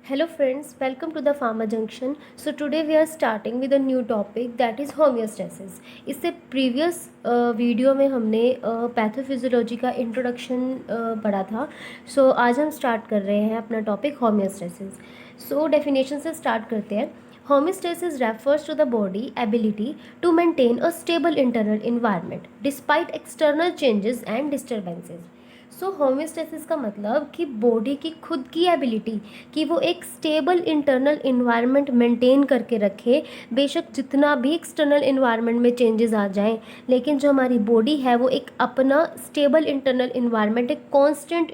Hello friends, welcome to the Pharma Junction. So today we are starting with a new topic that is homeostasis. इससे previous video में हमने pathophysiology का introduction पढ़ा था. सो आज हम स्टार्ट कर रहे हैं अपना टॉपिक होम्योस्टेसिस. सो डेफिनेशन से स्टार्ट करते हैं. Homeostasis refers to the body ability to maintain a stable internal environment despite external changes and disturbances. So homeostasis का मतलब कि बॉडी की खुद की एबिलिटी कि वो एक स्टेबल इंटरनल इन्वायरमेंट मेंटेन करके रखे, बेशक जितना भी एक्सटर्नल इन्वायरमेंट में चेंजेस आ जाएं, लेकिन जो हमारी बॉडी है वो एक अपना स्टेबल इंटरनल इन्वायरमेंट, एक कांस्टेंट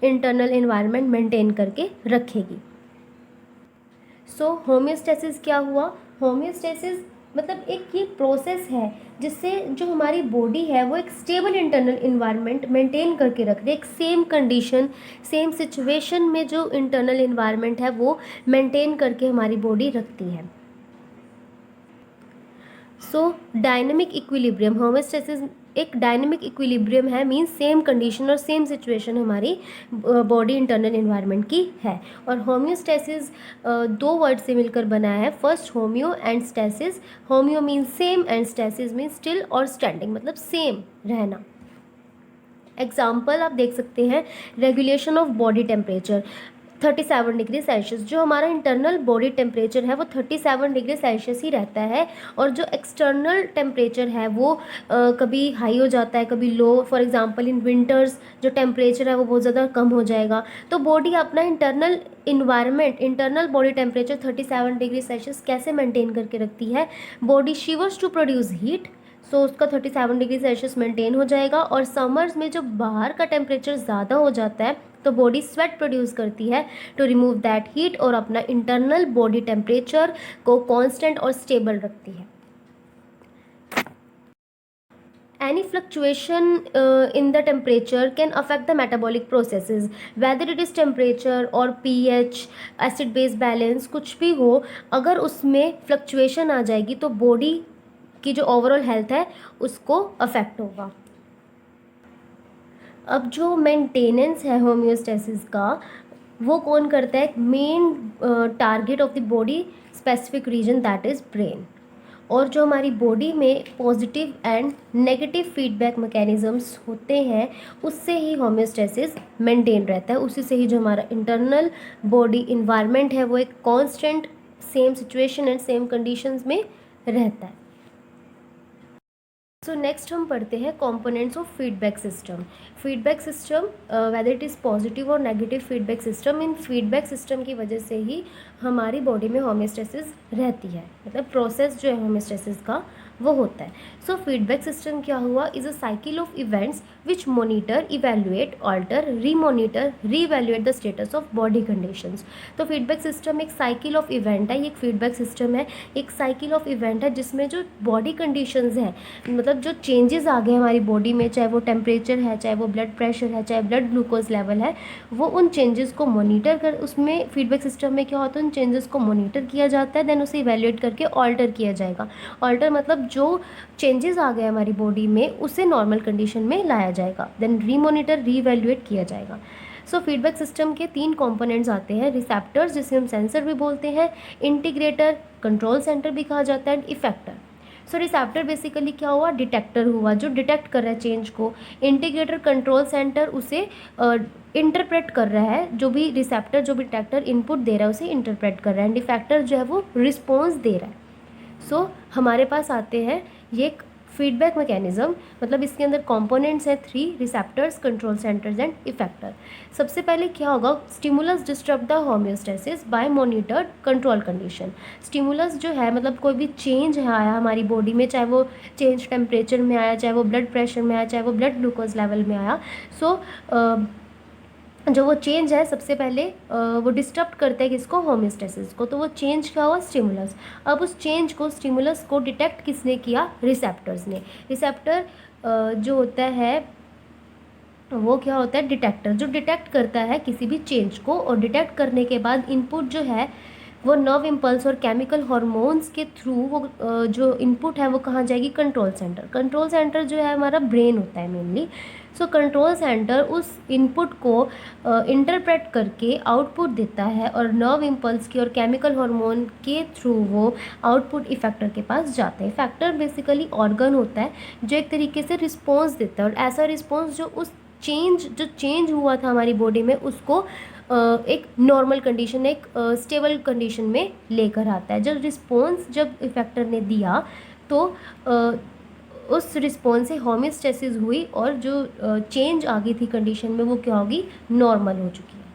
इंटरनल इन्वायरमेंट मेंटेन करके रखेगी. सो होम्योस्टेसिस क्या हुआ? होम्योस्टेसिस मतलब एक ये प्रोसेस है जिससे जो हमारी बॉडी है वो एक स्टेबल इंटरनल इन्वायरमेंट मेंटेन करके रख दे, एक सेम कंडीशन सेम सिचुएशन में जो इंटरनल इन्वायरमेंट है वो मेंटेन करके हमारी बॉडी रखती है. सो डायनेमिक इक्विलिब्रियम, होम्योस्टेसिस एक डायनेमिक इक्विलिब्रियम है, मीन्स सेम कंडीशन और सेम सिचुएशन हमारी बॉडी इंटरनल इन्वायरमेंट की है. और होम्योस्टेसिस दो वर्ड से मिलकर बना है. First homeo and stasis. Homeo means same and stasis means still और स्टैंडिंग, मतलब सेम रहना. एग्जाम्पल आप देख सकते हैं, regulation of body temperature 37 degree Celsius. जो हमारा इंटरनल बॉडी टेम्परेचर है वो 37 डिग्री सेल्सियस ही रहता है, और जो एक्सटर्नल टेम्परेचर है वो कभी हाई हो जाता है कभी लो. फॉर एग्जांपल इन विंटर्स जो टेम्परेचर है वो बहुत ज़्यादा कम हो जाएगा. तो बॉडी अपना internal environment, internal body temperature 37 degree Celsius कैसे मेंटेन करके रखती है? Body shivers to produce heat, so उसका 37 डिग्री सेल्सियस मेंटेन हो जाएगा. और समर्स में जब बाहर का टेम्परेचर ज़्यादा हो जाता है तो बॉडी स्वेट प्रोड्यूस करती है टू रिमूव दैट हीट, और अपना इंटरनल बॉडी टेम्परेचर को कांस्टेंट और स्टेबल रखती है. Any fluctuation in the temperature can affect the metabolic processes, whether it is temperature or pH, acid base balance, कुछ भी हो, अगर उसमें फ्लक्चुएशन आ जाएगी तो बॉडी की जो ओवरऑल हेल्थ है उसको अफेक्ट होगा. अब जो मेंटेनेंस है होम्योस्टेसिस का वो कौन करता है? Main target of the body specific region that is brain. और जो हमारी बॉडी में positive and negative feedback mechanisms होते हैं उससे ही होम्योस्टेसिस मेंटेन रहता है. उसी से ही जो हमारा इंटरनल बॉडी इन्वायरमेंट है वो एक constant same situation and same conditions में रहता है. सो नेक्स्ट हम पढ़ते हैं components of feedback system. Feedback system whether it is positive और नेगेटिव फीडबैक सिस्टम, इन फीडबैक सिस्टम की वजह से ही हमारी बॉडी में होम्योस्टेसिस रहती है, मतलब प्रोसेस जो है होम्योस्टेसिस का वो होता है. सो फीडबैक सिस्टम क्या हुआ? Is a cycle of events which monitor, evaluate, alter, remonitor, reevaluate the status of body conditions. तो फीडबैक सिस्टम एक साइकिल ऑफ इवेंट है, ये एक फीडबैक सिस्टम है, एक साइकिल ऑफ इवेंट है जिसमें जो बॉडी कंडीशंस हैं, मतलब जो चेंजेस आ गए हमारी बॉडी में, चाहे वो टेम्परेचर है, चाहे वो ब्लड प्रेशर है, चाहे ब्लड ग्लूकोज लेवल है, वो उन चेंजेस को मोनीटर कर, उसमें फीडबैक सिस्टम में क्या होता है, उन चेंजेस को मोनीटर किया जाता है, देन उसे इवेल्युएट करके ऑल्टर किया जाएगा. ऑल्टर मतलब जो चेंजेस आ गए हमारी बॉडी में उसे नॉर्मल कंडीशन में लाया जाएगा, देन रीमोनिटर, रीवैल्यूएट किया जाएगा. सो फीडबैक सिस्टम के 3 कंपोनेंट्स आते हैं. रिसेप्टर्स जिसे हम सेंसर भी बोलते हैं, इंटीग्रेटर, कंट्रोल सेंटर भी कहा जाता है, and effector. So receptor basically क्या हुआ? डिटेक्टर हुआ जो डिटेक्ट कर रहा है चेंज को. इंटीग्रेटर, कंट्रोल सेंटर उसे इंटरप्रेट कर रहा है, जो भी रिसेप्टर जो भी डिटेक्टर इनपुट दे रहा है उसे इंटरप्रेट कर रहा है, एंड इफेक्टर जो है वो रिस्पॉन्स दे रहा है. सो हमारे पास आते हैं ये फीडबैक मैकेनिज्म, मतलब इसके अंदर कंपोनेंट्स हैं 3: receptors, control centres and effector. सबसे पहले क्या होगा? Stimulus disturb the homeostasis by monitored control condition. Stimulus जो है मतलब कोई भी चेंज है आया हमारी बॉडी में, चाहे वो चेंज टेम्परेचर में आया, चाहे वो ब्लड प्रेशर में आया, चाहे वो ब्लड ग्लूकोज लेवल में आया. सो जो वो चेंज है सबसे पहले वो डिस्टर्ब करता है किसको? होम्योस्टेसिस को. तो वो चेंज क्या हुआ? स्टिमुलस. अब उस चेंज को, स्टिमुलस को डिटेक्ट किसने किया? रिसेप्टर्स ने. रिसेप्टर जो होता है वो क्या होता है? डिटेक्टर, जो डिटेक्ट करता है किसी भी चेंज को, और डिटेक्ट करने के बाद इनपुट जो है वो नर्व इम्पल्स और केमिकल हार्मोन्स के थ्रू वो जो इनपुट है वो कहाँ जाएगी? Control centre. कंट्रोल सेंटर जो है हमारा ब्रेन होता है मेनली. सो कंट्रोल सेंटर उस इनपुट को इंटरप्रेट करके आउटपुट देता है और नर्व इम्पल्स की और केमिकल हार्मोन के थ्रू वो आउटपुट इफेक्टर के पास जाते हैं। इफेक्टर बेसिकली ऑर्गन होता है जो एक तरीके से रिस्पॉन्स देता है और ऐसा रिस्पॉन्स जो उस चेंज हुआ था हमारी बॉडी में उसको एक नॉर्मल कंडीशन, एक स्टेबल कंडीशन में लेकर आता है। जब इफेक्टर ने दिया तो उस रिस्पॉन्स से होमियोस्टेसिस हुई और जो चेंज आ गई थी कंडीशन में वो क्या होगी, नॉर्मल हो चुकी है।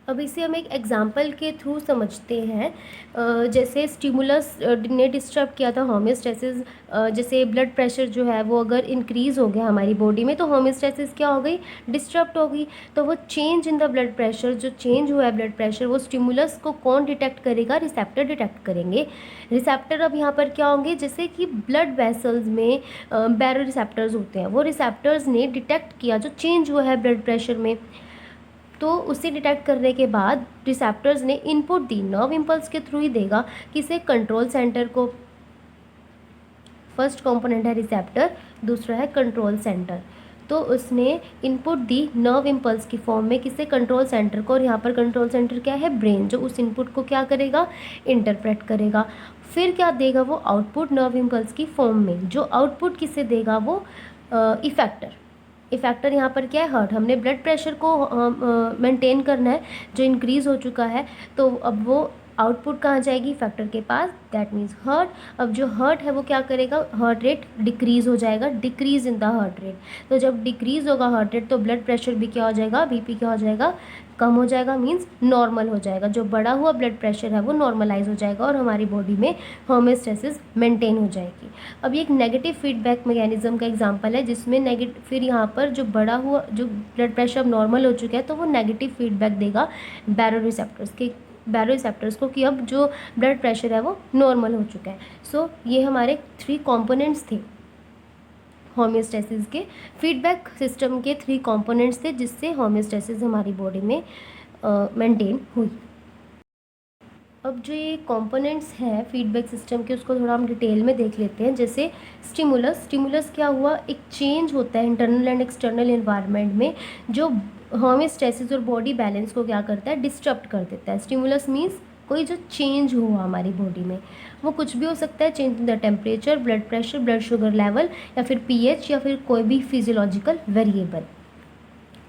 अब इसे हम एक एग्जाम्पल के थ्रू समझते हैं। जैसे स्टिमुलस ने डिस्टर्ब किया था होमियोस्टेसिस, जैसे ब्लड प्रेशर जो है वो अगर इंक्रीज़ हो गया हमारी बॉडी में तो होमियोस्टेसिस क्या हो गई, डिस्टर्ब हो गई। तो वो change in the blood pressure, जो चेंज हुआ है ब्लड प्रेशर, वो स्टिमुलस को कौन डिटेक्ट करेगा, रिसेप्टर डिटेक्ट करेंगे। रिसेप्टर अब यहाँ पर क्या होंगे, जैसे कि ब्लड वेसल्स में बैरो रिसेप्टर्स होते हैं, वो रिसेप्टर्स ने डिटेक्ट किया जो चेंज हुआ है ब्लड प्रेशर में, तो उसे डिटेक्ट करने के बाद रिसेप्टर्स ने इनपुट दी, नर्व इम्पल्स के थ्रू ही देगा किसे, कंट्रोल सेंटर को। फर्स्ट कंपोनेंट है रिसेप्टर, दूसरा है कंट्रोल सेंटर। तो उसने इनपुट दी नर्व इम्पल्स की फॉर्म में किसे, कंट्रोल सेंटर को। और यहाँ पर कंट्रोल सेंटर क्या है, ब्रेन, जो उस इनपुट को क्या करेगा, इंटरप्रेट करेगा। फिर क्या देगा वो, आउटपुट नर्व इम्पल्स की फॉर्म में। जो आउटपुट किसे देगा, वो इफेक्टर यहाँ पर क्या है, हार्ट। हमने ब्लड प्रेशर को मेंटेन करना है जो इंक्रीज़ हो चुका है, तो अब वो आउटपुट कहाँ जाएगी, फैक्टर के पास, दैट मीन्स हार्ट। अब जो हार्ट है वो क्या करेगा, हार्ट रेट डिक्रीज़ हो जाएगा, decrease in the heart rate. तो जब डिक्रीज़ होगा हार्ट रेट तो ब्लड प्रेशर भी क्या हो जाएगा, बीपी क्या हो जाएगा, कम हो जाएगा, मीन्स नॉर्मल हो जाएगा। जो बढ़ा हुआ ब्लड प्रेशर है वो नॉर्मलाइज हो जाएगा और हमारी बॉडी में होमियोस्टेसिस मेंटेन हो जाएगी। अब ये एक नेगेटिव फीडबैक मैकेनिज्म का एग्जांपल है जिसमें फिर यहाँ पर जो बढ़ा हुआ जो ब्लड प्रेशर अब नॉर्मल हो चुका है तो वो नेगेटिव फीडबैक देगा बैरो रिसेप्टर्स को कि अब जो ब्लड प्रेशर है वो नॉर्मल हो चुका है। सो ये हमारे 3 कंपोनेंट्स थे होमियोस्टेसिस के, फीडबैक सिस्टम के 3 कंपोनेंट्स थे जिससे होमियोस्टेसिस हमारी बॉडी में मेंटेन हुई। अब जो ये कंपोनेंट्स हैं फीडबैक सिस्टम के उसको थोड़ा हम डिटेल में देख लेते हैं। जैसे स्टिमुलस क्या हुआ, एक चेंज होता है इंटरनल एंड एक्सटर्नल एनवायरनमेंट में जो होमियोस्टेसिस और बॉडी बैलेंस को क्या करता है, डिस्टर्ब कर देता है। स्टिमुलस मीन्स कोई जो चेंज हुआ हमारी बॉडी में, वो कुछ भी हो सकता है, change in the temperature, blood pressure, blood sugar level, या फिर पीएच, या फिर कोई भी फिजियोलॉजिकल वेरिएबल।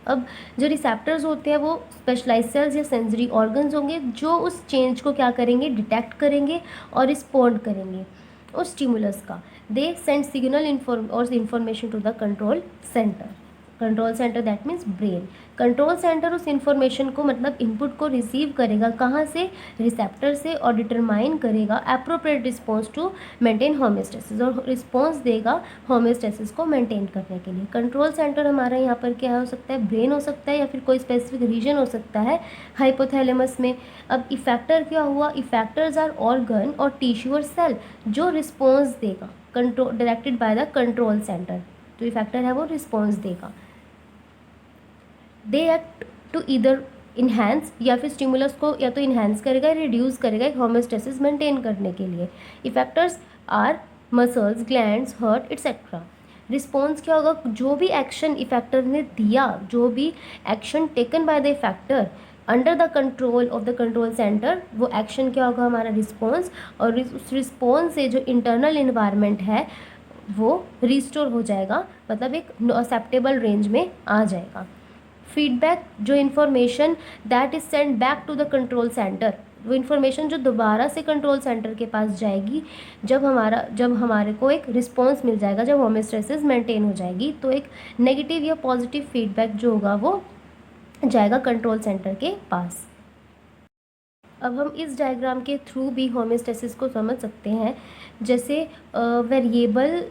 अब जो रिसेप्टर्स होते हैं वो स्पेशलाइज्ड सेल्स या सेंसरी ऑर्गन्स होंगे जो उस चेंज को क्या करेंगे, डिटेक्ट करेंगे और रिस्पॉन्ड करेंगे उस स्टिमुलस का। They send signal information to the control centre, that means brain. Control centre उस इंफॉर्मेशन को, मतलब इनपुट को रिसीव करेगा, कहाँ से, रिसेप्टर से, और डिटरमाइन करेगा appropriate response to maintain homeostasis, और रिस्पॉन्स देगा होमियोस्टेसिस को मेंटेन करने के लिए। कंट्रोल सेंटर हमारा यहाँ पर क्या हो सकता है, ब्रेन हो सकता है या फिर कोई स्पेसिफिक रीजन हो सकता है हाइपोथैलेमस में। अब इफेक्टर क्या हुआ, इफेक्टर्स आर ऑर्गन और टिश्यू और सेल जो रिस्पॉन्स देगा, control directed by the control centre. तो इफेक्टर है वो रिस्पॉन्स देगा। They act to either enhance, या फिर स्टिमुलस को या तो इन्हेंस करेगा या रिड्यूस करेगा एक होमियोस्टेसिस मेंटेन करने के लिए। Effectors our muscles, glands, heart etcetera. Response क्या होगा, जो भी एक्शन इफेक्टर ने दिया, जो भी action taken by the effector under the control of the control centre, वो एक्शन क्या होगा, हमारा रिस्पॉन्स। और उस रिस्पॉन्स से जो इंटरनल इन्वायरमेंट है वो रिस्टोर हो जाएगा, मतलब एक एक्सेप्टेबल रेंज में आ जाएगा। फीडबैक, जो information that is send back to the control centre, वो इन्फॉर्मेशन जो दोबारा से कंट्रोल सेंटर के पास जाएगी जब हमारे को एक रिस्पॉन्स मिल जाएगा, जब होमियोस्टेसिस मेंटेन हो जाएगी, तो एक नेगेटिव या पॉजिटिव फीडबैक जो होगा वो जाएगा कंट्रोल सेंटर के पास। अब हम इस डायग्राम के थ्रू भी होमियोस्टेसिस को समझ सकते हैं। जैसे वेरिएबल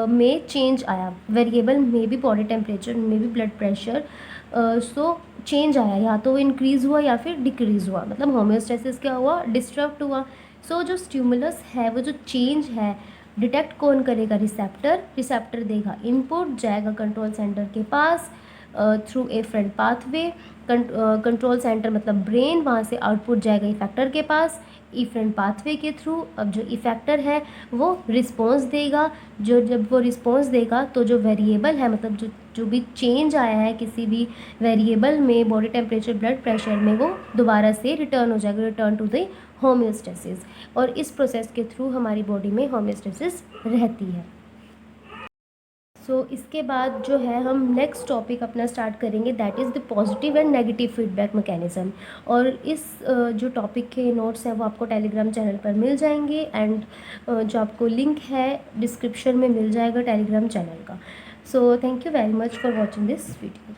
में चेंज आया, वेरिएबल में भी बॉडी टेम्परेचर, में भी ब्लड प्रेशर, सो चेंज आया, या तो वो इंक्रीज़ हुआ या फिर डिक्रीज़ हुआ, मतलब होमियोस्टेसिस क्या हुआ, डिस्टर्ब हुआ। सो जो स्टिमुलस है, वो जो चेंज है, डिटेक्ट कौन करेगा, रिसेप्टर देगा इनपुट, जाएगा कंट्रोल सेंटर के पास, through afferent pathway. Control centre मतलब ब्रेन, वहाँ से आउटपुट जाएगा इफेक्टर के पास इफरेंट पाथवे के थ्रू। अब जो इफेक्टर है वो रिस्पॉन्स देगा, जब वो रिस्पॉन्स देगा तो जो वेरिएबल है, मतलब जो भी चेंज आया है किसी भी वेरिएबल में, बॉडी टेम्परेचर, ब्लड प्रेशर में, वो दोबारा से रिटर्न हो जाएगा, रिटर्न टू द होम्योस्टेसिस। और इस प्रोसेस के थ्रू हमारी बॉडी में होम्योस्टेसिस रहती है। इसके बाद जो है हम नेक्स्ट टॉपिक अपना स्टार्ट करेंगे, that is the positive and negative feedback mechanism. और इस जो टॉपिक के नोट्स हैं वो आपको टेलीग्राम चैनल पर मिल जाएंगे, एंड जो आपको लिंक है डिस्क्रिप्शन में मिल जाएगा टेलीग्राम चैनल का। So thank you very much for watching this video.